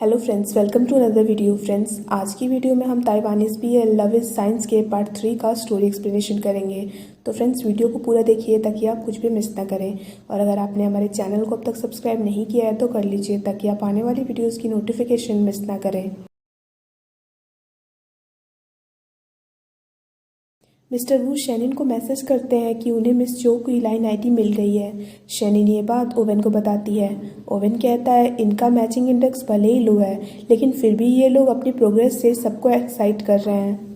Hello friends, welcome to another video. Friends, आज की video में हम Taiwanese BA love is science के पार्ट 3 का स्टोरी एक्सप्लेनेशन करेंगे। तो फ्रेंड्स, वीडियो को पूरा देखिए ताकि आप कुछ भी मिस ना करें। और अगर आपने हमारे चैनल को अब तक सब्सक्राइब नहीं किया है तो कर लीजिए ताकि आप आने वाली वीडियोज़ की नोटिफिकेशन मिस ना करें। मिस्टर वू शेनिन को मैसेज करते हैं कि उन्हें मिस चो की लाइन आईडी मिल गई है। शेनिन ये बात ओवेन को बताती है। ओवेन कहता है इनका मैचिंग इंडेक्स भले ही लो है, लेकिन फिर भी ये लोग अपनी प्रोग्रेस से सबको एक्साइट कर रहे हैं।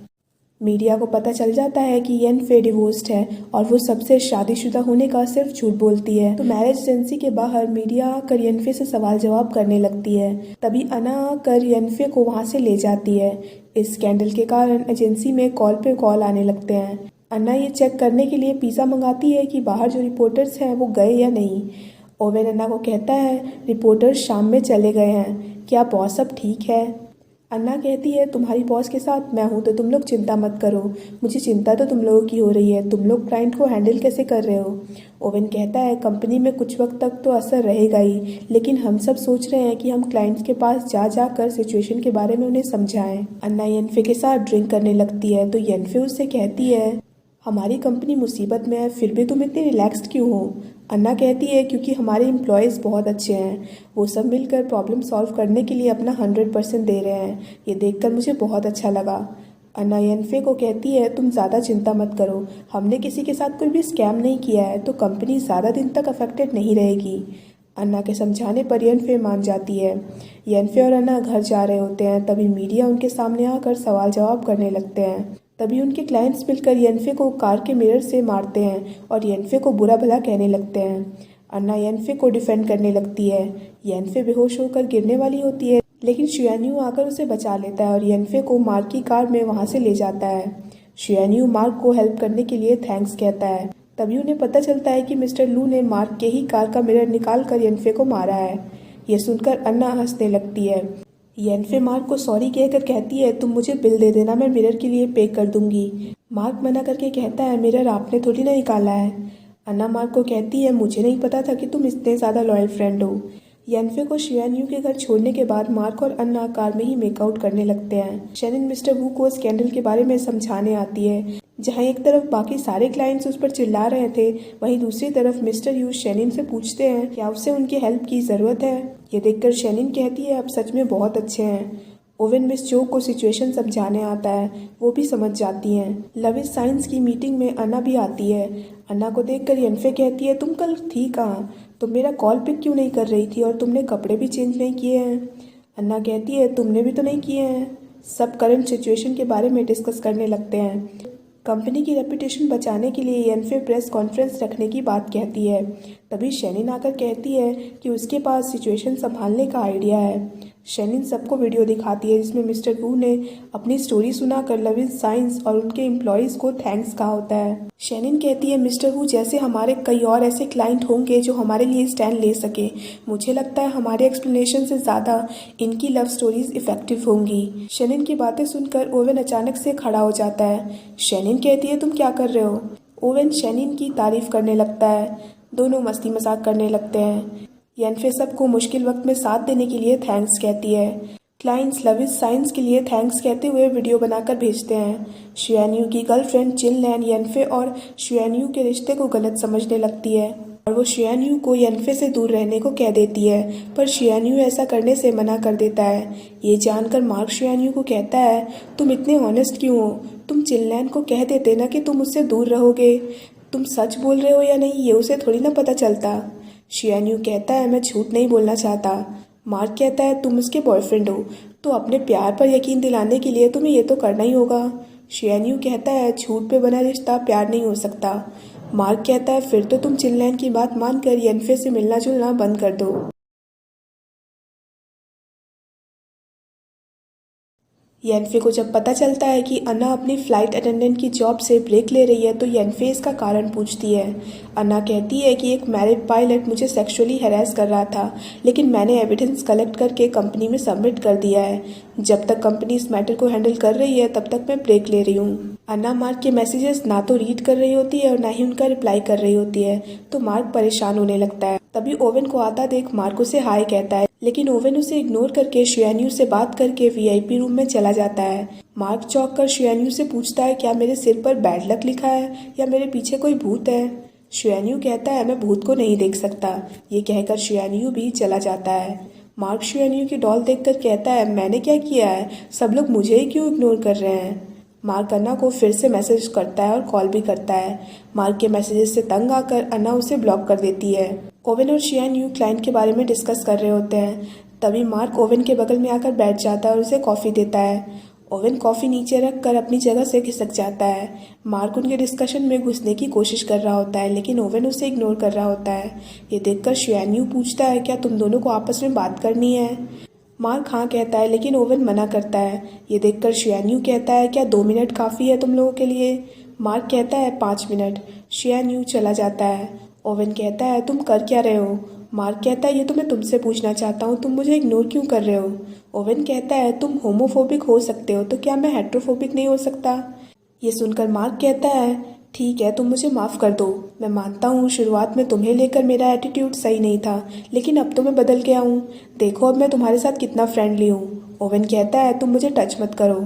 मीडिया को पता चल जाता है कि येन फे डिवोर्स्ड है और वो सबसे शादीशुदा होने का सिर्फ झूठ बोलती है। तो मैरिज एजेंसी के बाहर मीडिया आकर येनफे से सवाल जवाब करने लगती है। तभी अना आकर येनफे को वहां से ले जाती है। इस स्कैंडल के कारण एजेंसी में कॉल पे कॉल आने लगते हैं। अन्ना ये चेक करने के लिए पिज़्ज़ा मंगाती है कि बाहर जो रिपोर्टर्स हैं वो गए या नहीं। ओवेन अन्ना को कहता है रिपोर्टर्स शाम में चले गए हैं, क्या बॉस सब ठीक है? अन्ना कहती है तुम्हारी बॉस के साथ मैं हूँ तो तुम लोग चिंता मत करो। मुझे चिंता तो तुम लोगों की हो रही है, तुम लोग क्लाइंट को हैंडल कैसे कर रहे हो? ओवेन कहता है कंपनी में कुछ वक्त तक तो असर रहेगा ही, लेकिन हम सब सोच रहे हैं कि हम क्लाइंट्स के पास जा कर सिचुएशन के बारे में उन्हें समझाएं। अन्ना येनफे के साथ ड्रिंक करने लगती है तो येनफे उससे कहती है हमारी कंपनी मुसीबत में है, फिर भी तुम इतनी रिलैक्स्ड क्यों हो? अन्ना कहती है क्योंकि हमारे एम्प्लॉयज़ बहुत अच्छे हैं, वो सब मिलकर प्रॉब्लम सॉल्व करने के लिए अपना 100% दे रहे हैं। ये देखकर मुझे बहुत अच्छा लगा। अन्ना येनफे को कहती है तुम ज़्यादा चिंता मत करो, हमने किसी के साथ कोई भी स्कैम नहीं किया है, तो कंपनी ज़्यादा दिन तक अफेक्टेड नहीं रहेगी। अन्ना के समझाने पर येनफे मान जाती है। येनफे और अन्ना घर जा रहे होते हैं, तभी मीडिया उनके सामने आकर सवाल जवाब करने लगते हैं। तभी उनके क्लाइंट्स मिलकर येनफे को कार के मिरर से मारते हैं और येनफे को बुरा भला कहने लगते हैं। अन्ना येनफे को डिफेंड करने लगती है। येनफे बेहोश होकर गिरने वाली होती है, लेकिन शुयान्यू आकर उसे बचा लेता है और येनफे को मार्क की कार में वहां से ले जाता है। शुयान्यू मार्क को हेल्प करने के लिए थैंक्स कहता है। तभी उन्हें पता चलता है कि मिस्टर लू ने मार्क के ही कार का मिरर निकाल कर येनफे को मारा है। ये सुनकर अन्ना हंसने लगती है। येनफे मार्क को सॉरी कहकर कहती है तुम मुझे बिल दे देना, मैं मिरर के लिए पे कर दूंगी। मार्क मना करके कहता है मिरर आपने थोड़ी ना निकाला है। अन्ना मार्क को कहती है मुझे नहीं पता था कि तुम इतने ज़्यादा लॉयल फ्रेंड हो। येनफे को शियान्यू के घर छोड़ने के बाद मार्क और अन्ना कार में ही मेकआउट करने लगते हैं। शेनिन मिस्टर वू को स्कैंडल के बारे में समझाने आती है। जहां एक तरफ बाकी सारे क्लाइंट्स उस पर चिल्ला रहे थे, वहीं दूसरी तरफ मिस्टर यू शेनिन से पूछते हैं क्या उसे उनकी हेल्प की ज़रूरत है। ये देखकर शेनिन कहती है आप सच में बहुत अच्छे हैं। ओवेन मिस चो को सिचुएशन समझाने आता है, वो भी समझ जाती हैं। लव इज साइंस की मीटिंग में अन्ना भी आती है। अन्ना को देखकर येनफे कहती है तुम कल थी कहाँ? तुम मेरा कॉल पिक क्यों नहीं कर रही थी और तुमने कपड़े भी चेंज नहीं किए हैं? अन्ना कहती है तुमने भी तो नहीं किए हैं। सब करंट सिचुएशन के बारे में डिस्कस करने लगते हैं। कंपनी की रेपुटेशन बचाने के लिए येनफे प्रेस कॉन्फ्रेंस रखने की बात कहती है। तभी शेनिन आकर कहती है कि उसके पास सिचुएशन संभालने का आइडिया है। शेनिन सबको वीडियो दिखाती है जिसमें मिस्टर वू ने अपनी स्टोरी सुनाकर लव इज साइंस और उनके एम्प्लॉयज़ को थैंक्स कहा होता है। शेनिन कहती है मिस्टर वू जैसे हमारे कई और ऐसे क्लाइंट होंगे जो हमारे लिए स्टैंड ले सके। मुझे लगता है हमारे एक्सप्लेनेशन से ज़्यादा इनकी लव स्टोरीज इफेक्टिव होंगी। शेनिन की बातें सुनकर ओवेन अचानक से खड़ा हो जाता है। शेनिन कहती है तुम क्या कर रहे हो? ओवेन शेनिन की तारीफ करने लगता है। दोनों मस्ती मजाक करने लगते हैं। येनफे सबको मुश्किल वक्त में साथ देने के लिए थैंक्स कहती है। क्लाइंट्स लव इज साइंस के लिए थैंक्स कहते हुए वीडियो बनाकर भेजते हैं। शुयान्यू की गर्लफ्रेंड चिनलैन येनफे और शुयान्यू के रिश्ते को गलत समझने लगती है और वो शुयान्यू को येनफे से दूर रहने को कह देती है, पर शुयान्यू ऐसा करने से मना कर देता है। ये जानकर मार्क शुयान्यू को कहता है तुम इतने ऑनेस्ट क्यों हो? तुम चिनलैन को कह देते ना कि तुम उससे दूर रहोगे। तुम सच बोल रहे हो या नहीं ये उसे थोड़ी ना पता चलता। शुयान्यू कहता है मैं झूठ नहीं बोलना चाहता। मार्क कहता है तुम उसके बॉयफ्रेंड हो, तो अपने प्यार पर यकीन दिलाने के लिए तुम्हें ये तो करना ही होगा। शुयान्यू कहता है झूठ पे बना रिश्ता प्यार नहीं हो सकता। मार्क कहता है फिर तो तुम चिनलैन की बात मानकर येनफे से मिलना जुलना बंद कर दो। येनफे को जब पता चलता है कि अन्ना अपनी फ्लाइट अटेंडेंट की जॉब से ब्रेक ले रही है तो येनफे इसका कारण पूछती है। अन्ना कहती है कि एक मैरिड पायलट मुझे सेक्सुअली हैरेस कर रहा था, लेकिन मैंने एविडेंस कलेक्ट करके कंपनी में सबमिट कर दिया है। जब तक कंपनी इस मैटर को हैंडल कर रही है तब तक मैं ब्रेक ले रही हूँ। अन्ना मार्क के मैसेजेस ना तो रीड कर रही होती है और ना ही उनका रिप्लाई कर रही होती है, तो मार्क परेशान होने लगता है। तभी ओवेन को आता देख मार्क उसे हाय कहता है, लेकिन ओवेन उसे इग्नोर करके शियान्यू से बात करके वीआईपी रूम में चला जाता है। मार्क चौंक कर शियान्यू से पूछता है, क्या मेरे सिर पर बैड लक लिखा है या मेरे पीछे कोई भूत है? शियान्यू कहता है, मैं भूत को नहीं देख सकता। ये कहकर शियान्यू भी चला जाता है। मार्क शियान्यू की डॉल देखकर कहता है, मैंने क्या किया है? सब लोग मुझे ही क्यों इग्नोर कर रहे हैं? मार्क अन्ना को फिर से मैसेज करता है और कॉल भी करता है। मार्क के मैसेजेस से तंग आकर अन्ना उसे ब्लॉक कर देती है। ओवेन और शियान्यू क्लाइंट के बारे में डिस्कस कर रहे होते हैं। तभी मार्क ओवेन के बगल में आकर बैठ जाता है और उसे कॉफ़ी देता है। ओवेन कॉफ़ी नीचे रख कर अपनी जगह से खिसक जाता है। मार्क उनके डिस्कशन में घुसने की कोशिश कर रहा होता है, लेकिन ओवेन उसे इग्नोर कर रहा होता है। ये देखकर शियान्यू पूछता है, क्या तुम दोनों को आपस में बात करनी है? मार्क हाँ कहता है, लेकिन ओवेन मना करता है। ये देखकर शियान्यू कहता है, क्या 2 मिनट काफ़ी है तुम लोगों के लिए? मार्क कहता है 5 मिनट। शियान्यू चला जाता है। ओवेन कहता है, तुम कर क्या रहे हो? मार्क कहता है, ये तो मैं तुमसे पूछना चाहता हूँ, तुम मुझे इग्नोर क्यों कर रहे हो? ओवेन कहता है, तुम होमोफोबिक हो सकते हो, तो क्या मैं हेट्रोफोबिक नहीं हो सकता? ये सुनकर मार्क कहता है, ठीक है, तुम मुझे माफ़ कर दो। मैं मानता हूँ शुरुआत में तुम्हें लेकर मेरा एटीट्यूड सही नहीं था, लेकिन अब तो मैं बदल गया हूँ। देखो अब मैं तुम्हारे साथ कितना फ्रेंडली हूँ। ओवेन कहता है, तुम मुझे टच मत करो।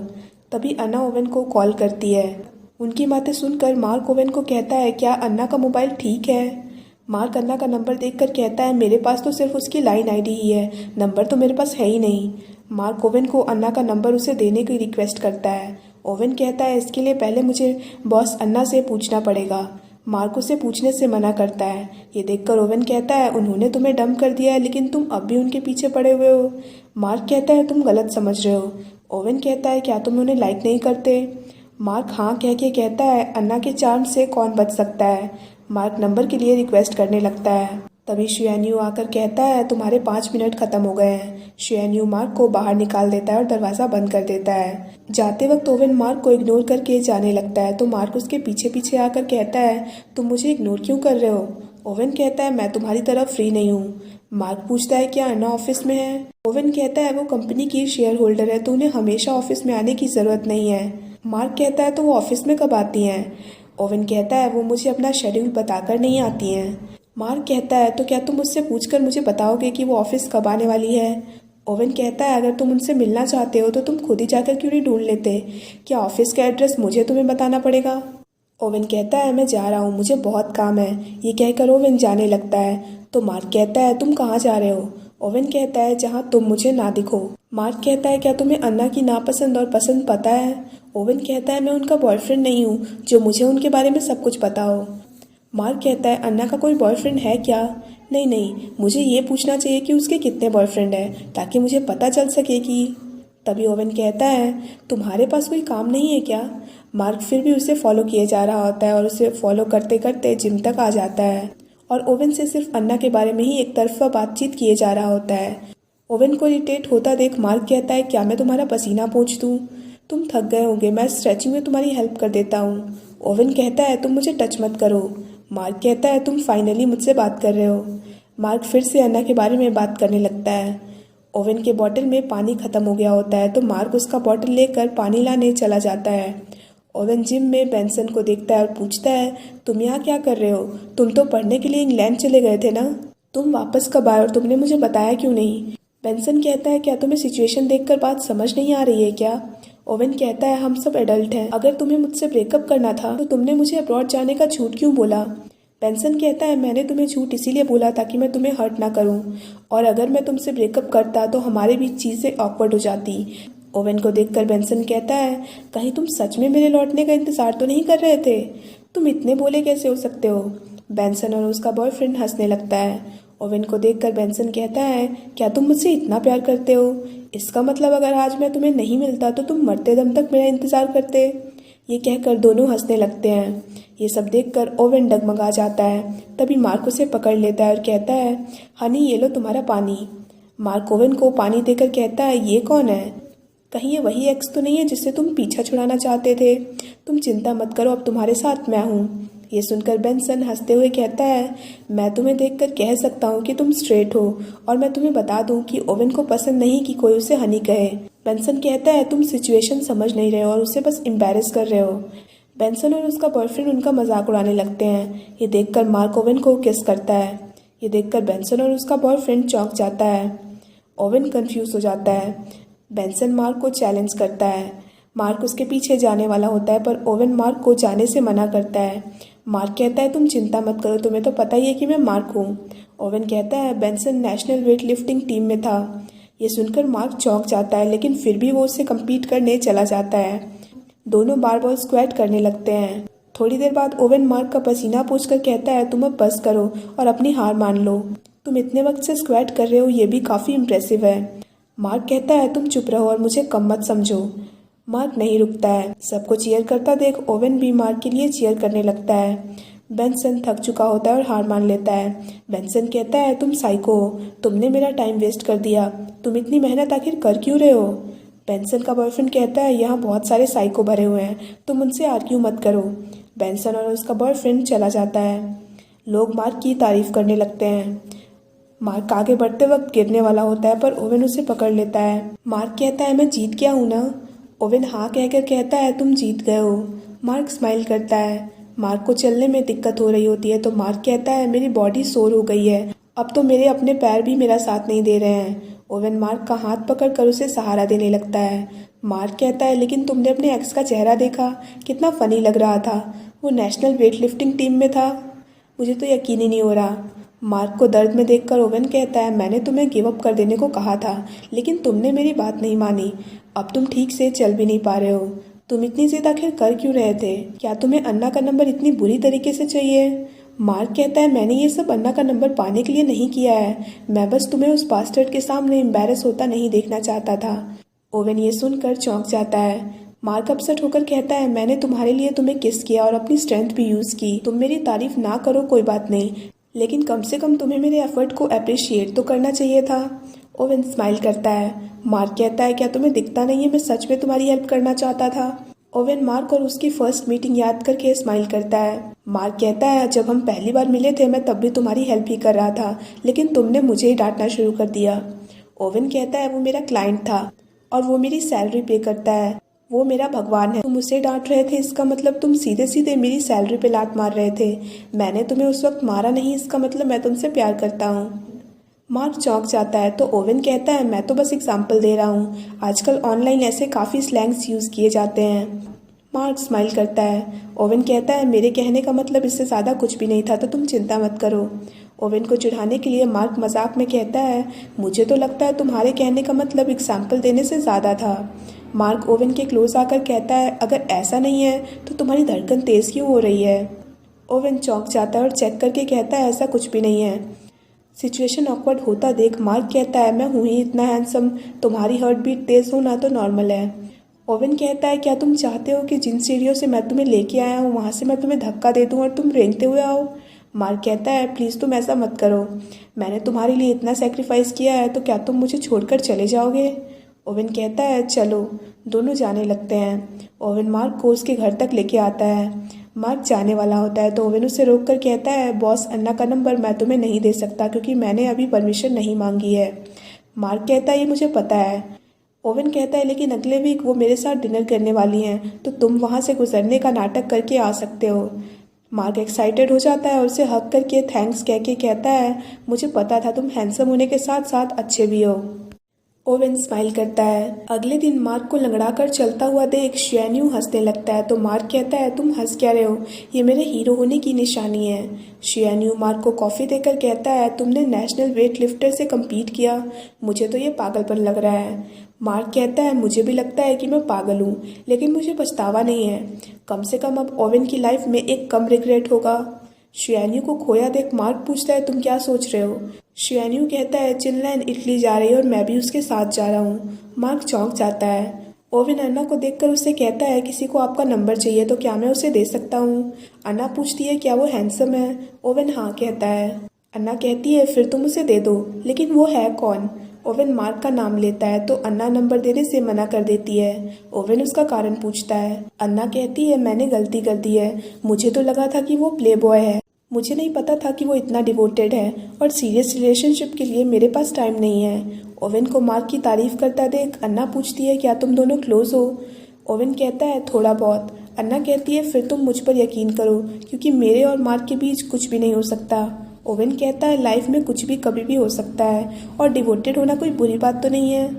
तभी अन्ना ओवेन को कॉल करती है। उनकी बातें सुनकर मार्क ओवेन को कहता है, क्या अन्ना का मोबाइल ठीक है? मार्क अन्ना का नंबर देखकर कहता है, मेरे पास तो सिर्फ उसकी लाइन आईडी ही है, नंबर तो मेरे पास है ही नहीं। मार्क ओवेन को अन्ना का नंबर उसे देने की रिक्वेस्ट करता है। ओवेन कहता है, इसके लिए पहले मुझे बॉस अन्ना से पूछना पड़ेगा। मार्क उसे पूछने से मना करता है। ये देखकर ओवेन कहता है, उन्होंने तुम्हें डंप कर दिया है, लेकिन तुम अब भी उनके पीछे पड़े हुए हो। मार्क कहता है, तुम गलत समझ रहे हो। ओवेन कहता है, क्या तुम उन्हें लाइक नहीं करते? मार्क हाँ कह के कहता है, अन्ना के चार्म से कौन बच सकता है? मार्क नंबर के लिए रिक्वेस्ट करने लगता है। तभी शियान्यू आकर कहता है, तुम्हारे 5 मिनट खत्म हो गए हैं। शियान्यू मार्क को बाहर निकाल देता है और दरवाज़ा बंद कर देता है। जाते वक्त ओवेन मार्क को इग्नोर करके जाने लगता है, तो मार्क उसके पीछे पीछे आकर कहता है, तुम मुझे इग्नोर क्यों कर रहे हो? ओवेन कहता है, मैं तुम्हारी तरफ फ्री नहीं हूँ। मार्क पूछता है, क्या अन्ना ऑफिस में है? ओवेन कहता है, वो कंपनी की शेयर होल्डर है, तो उन्हें हमेशा ऑफिस में आने की ज़रूरत नहीं है। मार्क कहता है, तो वो ऑफिस में कब आती हैं? ओवेन कहता है, वो मुझे अपना शेड्यूल बताकर नहीं आती हैं। मार्क कहता है, तो क्या तुम मुझसे पूछकर मुझे बताओगे कि वो ऑफिस कब आने वाली है? ओवेन कहता है, अगर तुम उनसे मिलना चाहते हो तो तुम खुद ही जाकर क्यों नहीं ढूंढ लेते? क्या ऑफिस का एड्रेस मुझे तुम्हें बताना पड़ेगा? ओवेन कहता है, मैं जा रहा हूँ, मुझे बहुत काम है। ये कहकर ओवेन जाने लगता है। तो मार्क कहता है, तुम कहाँ जा रहे हो? ओवेन कहता है, जहाँ तुम मुझे ना दिखो। मार्क कहता है, क्या तुम्हें अन्ना की नापसंद और पसंद पता है? ओवेन कहता है, मैं उनका बॉयफ्रेंड नहीं हूँ जो मुझे उनके बारे में सब कुछ पता हो। मार्क कहता है, अन्ना का कोई बॉयफ्रेंड है क्या? नहीं नहीं, मुझे ये पूछना चाहिए कि उसके कितने बॉयफ्रेंड हैं, ताकि मुझे पता चल सके कि। तभी ओवेन कहता है, तुम्हारे पास कोई काम नहीं है क्या? मार्क फिर भी उसे फॉलो किए जा रहा होता है और उसे फॉलो करते करते जिम तक आ जाता है और ओवेन से सिर्फ अन्ना के बारे में ही एक तरफा बातचीत किए जा रहा होता है। ओवेन को इरिटेट होता देख मार्क कहता है, क्या मैं तुम्हारा पसीना पोंछ दूँ? तुम थक गए होंगे, मैं स्ट्रेचिंग में तुम्हारी हेल्प कर देता हूँ। ओवेन कहता है, तुम मुझे टच मत करो। मार्क कहता है, तुम फाइनली मुझसे बात कर रहे हो। मार्क फिर से अन्ना के बारे में बात करने लगता है। ओवेन के बॉटल में पानी खत्म हो गया होता है, तो मार्क उसका बॉटल लेकर पानी लाने चला जाता है। ओवेन जिम में बेंसन को देखता है और पूछता है, तुम यहाँ क्या कर रहे हो? तुम तो पढ़ने के लिए इंग्लैंड चले गए थे ना? तुम वापस कब आए और तुमने मुझे बताया क्यों नहीं? बेंसन कहता है, क्या तुम्हें सिचुएशन देखकर बात समझ नहीं आ रही है क्या? ओवेन कहता है, हम सब एडल्ट हैं, अगर तुम्हें मुझसे ब्रेकअप करना था तो तुमने मुझे अब्रॉड जाने का झूठ क्यों बोला? बेंसन कहता है, मैंने तुम्हें झूठ इसीलिए बोला ताकि मैं तुम्हें हर्ट ना करूं, और अगर मैं तुमसे ब्रेकअप करता तो हमारे बीच चीज़ें ऑकवर्ड हो जाती। ओवेन को देखकर बेंसन कहता है, कहीं तुम सच में मेरे लौटने का इंतज़ार तो नहीं कर रहे थे? तुम इतने भोले कैसे हो सकते हो? बेंसन और उसका बॉयफ्रेंड हंसने लगता है। ओवेन को देखकर बेंसन कहता है, क्या तुम मुझसे इतना प्यार करते हो? इसका मतलब अगर आज मैं तुम्हें नहीं मिलता तो तुम मरते दम तक मेरा इंतज़ार करते। ये कहकर दोनों हंसने लगते हैं। ये सब देखकर ओवेन डगमगा जाता है। तभी मार्क उसे पकड़ लेता है और कहता है, हनी ये लो तुम्हारा पानी। मार्क ओवेन को पानी देकर कहता है, ये कौन है? कहीं ये वही एक्स तो नहीं है जिससे तुम पीछा छुड़ाना चाहते थे? तुम चिंता मत करो, अब तुम्हारे साथ मैं हूँ। ये सुनकर बेंसन हंसते हुए कहता है, मैं तुम्हें देखकर कह सकता हूँ कि तुम स्ट्रेट हो, और मैं तुम्हें बता दूँ कि ओवेन को पसंद नहीं कि कोई उसे हनी कहे। बेंसन कहता है, तुम सिचुएशन समझ नहीं रहे हो और उसे बस एम्बैरेस कर रहे हो। बेंसन और उसका बॉयफ्रेंड उनका मजाक उड़ाने लगते हैं। ये देखकर मार्क ओवेन को किस करता है। ये देखकर बेंसन और उसका बॉयफ्रेंड चौंक जाता है। ओवेन कंफ्यूज हो जाता है। बेंसन मार्क को चैलेंज करता है। मार्क उसके पीछे जाने वाला होता है पर ओवेन मार्क को जाने से मना करता है। मार्क कहता है तुम चिंता मत करो, तुम्हें तो पता ही है कि मैं मार्क हूँ। ओवेन कहता है Benson national weight lifting team में था। ये सुनकर मार्क चौंक जाता है लेकिन फिर भी वो उससे कम्पीट करने चला जाता है। दोनों बारबॉल स्क्वाट करने लगते हैं। थोड़ी देर बाद ओवेन मार्क का पसीना पोंछकर कहता है तुम अब बस करो और अपनी हार मान लो। तुम इतने वक्त से स्क्वाट कर रहे हो, ये भी काफ़ी इम्प्रेसिव है। मार्क कहता है तुम चुप रहो और मुझे कम मत समझो। मार्क नहीं रुकता है। सबको चीयर करता देख ओवेन भी मार्क के लिए चीयर करने लगता है। बेंसन थक चुका होता है और हार मान लेता है। बेंसन कहता है तुम साइको हो, तुमने मेरा टाइम वेस्ट कर दिया, तुम इतनी मेहनत आखिर कर क्यों रहे हो। बेंसन का बॉयफ्रेंड कहता है यहाँ बहुत सारे साइको भरे हुए हैं, तुम उनसे आर्ग्यू मत करो। बेंसन और उसका बॉयफ्रेंड चला जाता है। लोग मार्क की तारीफ करने लगते हैं। मार्क आगे बढ़ते वक्त गिरने वाला होता है पर ओवेन उसे पकड़ लेता है। मार्क कहता है मैं जीत गया हूँ ना। ओवेन हाँ कहकर कहता है तुम जीत गए हो। मार्क स्माइल करता है। मार्क को चलने में दिक्कत हो रही होती है तो मार्क कहता है मेरी बॉडी सोर हो गई है, अब तो मेरे अपने पैर भी मेरा साथ नहीं दे रहे हैं। ओवेन मार्क का हाथ पकड़कर उसे सहारा देने लगता है। मार्क कहता है लेकिन तुमने अपने एक्स का चेहरा देखा, कितना फनी लग रहा था, वो नेशनल वेट लिफ्टिंग टीम में था, मुझे तो यकीन ही नहीं हो रहा। मार्क को दर्द में देखकर ओवेन कहता है मैंने तुम्हें गिव अप कर देने को कहा था लेकिन तुमने मेरी बात नहीं मानी, अब तुम ठीक से चल भी नहीं पा रहे हो। तुम इतनी जिद आखिर कर क्यों रहे थे, क्या तुम्हें अन्ना का नंबर इतनी बुरी तरीके से चाहिए। मार्क कहता है मैंने ये सब अन्ना का नंबर पाने के लिए नहीं किया है, मैं बस तुम्हें उस बास्टर्ड के सामने एम्बैरस होता नहीं देखना चाहता था। ओवेन ये सुनकर चौंक जाता है। मार्क अपसेट होकर कहता है मैंने तुम्हारे लिए तुम्हें किस किया और अपनी स्ट्रेंथ भी यूज़ की, तुम मेरी तारीफ ना करो कोई बात नहीं, लेकिन कम से कम तुम्हें मेरे एफर्ट को अप्रिशिएट तो करना चाहिए था। ओवेन स्माइल करता है। मार्क कहता है क्या तुम्हें दिखता नहीं है मैं सच में तुम्हारी हेल्प करना चाहता था। ओवेन मार्क और उसकी फर्स्ट मीटिंग याद करके स्माइल करता है। मार्क कहता है जब हम पहली बार मिले थे मैं तब भी तुम्हारी हेल्प ही कर रहा था लेकिन तुमने मुझे ही डांटना शुरू कर दिया। ओवेन कहता है वो मेरा क्लाइंट था और वो मेरी सैलरी पे करता है, वो मेरा भगवान है, तुम उसे डांट रहे थे इसका मतलब तुम सीधे सीधे मेरी सैलरी पे लात मार रहे थे। मैंने तुम्हें उस वक्त मारा नहीं, इसका मतलब मैं तुमसे प्यार करता हूँ। मार्क चौंक जाता है तो ओवेन कहता है मैं तो बस एग्जाम्पल दे रहा हूँ, आजकल ऑनलाइन ऐसे काफ़ी स्लैंग्स यूज़ किए जाते हैं। मार्क स्माइल करता है। ओवेन कहता है मेरे कहने का मतलब इससे ज़्यादा कुछ भी नहीं था तो तुम चिंता मत करो। ओवेन को चिढ़ाने के लिए मार्क मजाक में कहता है मुझे तो लगता है तुम्हारे कहने का मतलब एग्जाम्पल देने से ज़्यादा था। मार्क ओवेन के क्लोज आकर कहता है अगर ऐसा नहीं है तो तुम्हारी धड़कन तेज़ क्यों हो रही है। ओवेन चौंक जाता है और चेक करके कहता है ऐसा कुछ भी नहीं है। सिचुएशन ऑकवर्ड होता देख मार्क कहता है मैं हूँ ही इतना हैंडसम, तुम्हारी हार्ट बीट तेज़ होना तो नॉर्मल है। ओवेन कहता है क्या तुम चाहते हो कि जिन सीढ़ियों से मैं तुम्हें लेके आया हूँ वहाँ से मैं तुम्हें धक्का दे दूँ और तुम रेंगते हुए आओ। मार्क कहता है प्लीज़ तुम ऐसा मत करो, मैंने तुम्हारे लिए इतना सेक्रीफाइस किया है तो क्या तुम मुझे छोड़कर चले जाओगे। ओवेन कहता है चलो। दोनों जाने लगते हैं। ओवेन मार्क को उसके घर तक लेके आता है। मार्क जाने वाला होता है तो ओवेन उसे रोक कर कहता है बॉस अन्ना का नंबर मैं तुम्हें नहीं दे सकता क्योंकि मैंने अभी परमिशन नहीं मांगी है। मार्क कहता है ये मुझे पता है। ओवेन कहता है लेकिन अगले वीक वो मेरे साथ डिनर करने वाली हैं तो तुम वहाँ से गुजरने का नाटक करके आ सकते हो। मार्क एक्साइटेड हो जाता है और उसे हक करके थैंक्स कह के कहता है मुझे पता था तुम हैंडसम होने के साथ साथ अच्छे भी हो। ओवेन स्माइल करता है। अगले दिन मार्क को लंगड़ा कर चलता हुआ देख शियान्यू हंसने लगता है तो मार्क कहता है तुम हंस क्या रहे हो, ये मेरे हीरो होने की निशानी है। शियान्यू मार्क को कॉफ़ी देकर कहता है तुमने नेशनल वेट लिफ्टर से कम्पीट किया, मुझे तो ये पागलपन लग रहा है। मार्क कहता है मुझे भी लगता है कि मैं पागल हूँ लेकिन मुझे पछतावा नहीं है, कम से कम अब ओवेन की लाइफ में एक कम रिग्रेट होगा। शियान्यू को खोया देख मार्क पूछता है तुम क्या सोच रहे हो। शियान्यू कहता है चिनलैन इटली जा रही है और मैं भी उसके साथ जा रहा हूँ। मार्क चौंक जाता है। ओवेन अन्ना को देखकर उससे कहता है किसी को आपका नंबर चाहिए तो क्या मैं उसे दे सकता हूँ। अन्ना पूछती है क्या वो हैंडसम है। ओवेन हाँ कहता है। अन्ना कहती है फिर तुम उसे दे दो, लेकिन वो है कौन। ओवेन मार्क का नाम लेता है तो अन्ना नंबर देने से मना कर देती है। ओवेन उसका कारण पूछता है। अन्ना कहती है मैंने गलती कर दी है, मुझे तो लगा था कि वो प्ले बॉय है, मुझे नहीं पता था कि वो इतना डिवोटेड है और सीरियस रिलेशनशिप के लिए मेरे पास टाइम नहीं है। ओवेन को मार्क की तारीफ करता देख अन्ना पूछती है क्या तुम दोनों क्लोज हो। ओवेन कहता है थोड़ा बहुत। अन्ना कहती है फिर तुम मुझ पर यकीन करो क्योंकि मेरे और मार्क के बीच कुछ भी नहीं हो सकता। ओवेन कहता है लाइफ में कुछ भी कभी भी हो सकता है और डिवोटेड होना कोई बुरी बात तो नहीं है।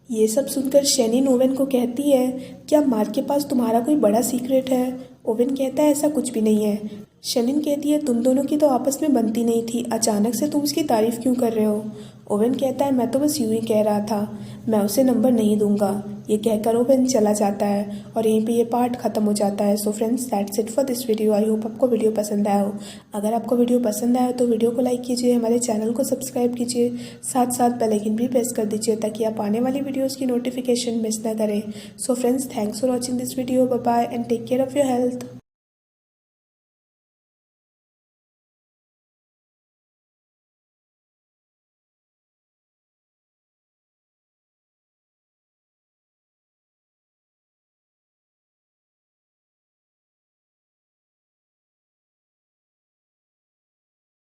ये सब सुनकर शेनिन ओवेन को कहती है, क्या मार्क के पास तुम्हारा कोई बड़ा सीक्रेट है? ओवेन कहता है ऐसा कुछ भी नहीं है। शेनिन कहती है तुम दोनों की तो आपस में बनती नहीं थी, अचानक से तुम उसकी तारीफ क्यों कर रहे हो? ओवेन कहता है मैं तो बस यूं ही कह रहा था, मैं उसे नंबर नहीं दूंगा। ये कहकर ओवेन चला जाता है और यहीं पे ये पार्ट खत्म हो जाता है। So friends, that's it for this video. I hope आपको वीडियो पसंद आया हो। अगर आपको वीडियो पसंद आया तो वीडियो को लाइक कीजिए, हमारे चैनल को सब्सक्राइब कीजिए, साथ साथ बेल आइकन भी प्रेस कर दीजिए ताकि आप आने वाली वीडियोज़ की नोटिफिकेशन मिस ना करें। So friends, thanks for watching this video. Bye bye and take care of your health.